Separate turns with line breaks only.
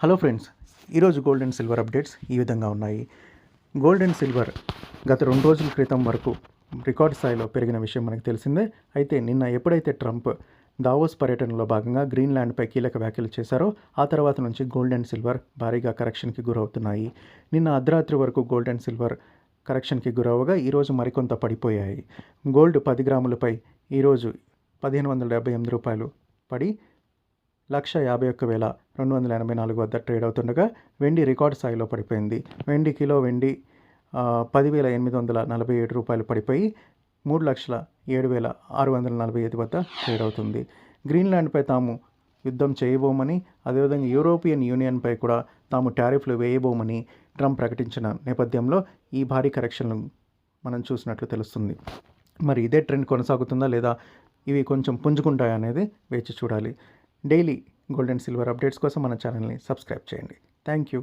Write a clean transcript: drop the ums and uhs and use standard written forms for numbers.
Hello friends, ఈరోజు gold and silver updates ఈ విధంగా ఉన్నాయి. గోల్డ్ అండ్ సిల్వర్ గత 2 రోజుల క్రితం వరకు రికార్డ్ స్థాయిలో పెరిగిన విషయం మనకు తెలిసిందే. అయితే నిన్న ఎప్పుడైతే ట్రంప్ దావోస్ పర్యటనలో భాగంగా గ్రీన్లాండ్పై కీలక వ్యాఖ్యలు చేశారో ఆ తర్వాత నుంచి గోల్డ్ అండ్ సిల్వర్ భారీగా కరెక్షన్కి గురవుతున్నాయి. నిన్న అర్ధరాత్రి వరకు గోల్డ్ అండ్ సిల్వర్ కరెక్షన్కి గురవగా ఈరోజు మరికొంత పడిపోయాయి. గోల్డ్ 10 గ్రాములపై ఈరోజు 1578 రూపాయలు పడి 1,51,284 వద్ద ట్రేడ్ అవుతుండగా వెండి రికార్డ్ స్థాయిలో పడిపోయింది. కిలో వెండి 10,847 రూపాయలు పడిపోయి 3,07,645 వద్ద ట్రేడ్ అవుతుంది. గ్రీన్లాండ్పై తాము యుద్ధం చేయబోమని, అదేవిధంగా యూరోపియన్ యూనియన్పై కూడా తాము టారిఫ్లు వేయబోమని ట్రంప్ ప్రకటించిన నేపథ్యంలో ఈ భారీ కరెక్షన్లు మనం చూసినట్లు తెలుస్తుంది. మరి ఇదే ట్రెండ్ కొనసాగుతుందా లేదా ఇవి కొంచెం పుంజుకుంటాయా అనేది వేచి చూడాలి. Daily gold and silver updates కోసం మన ఛానల్ని సబ్స్క్రైబ్ చేయండి. Thank you.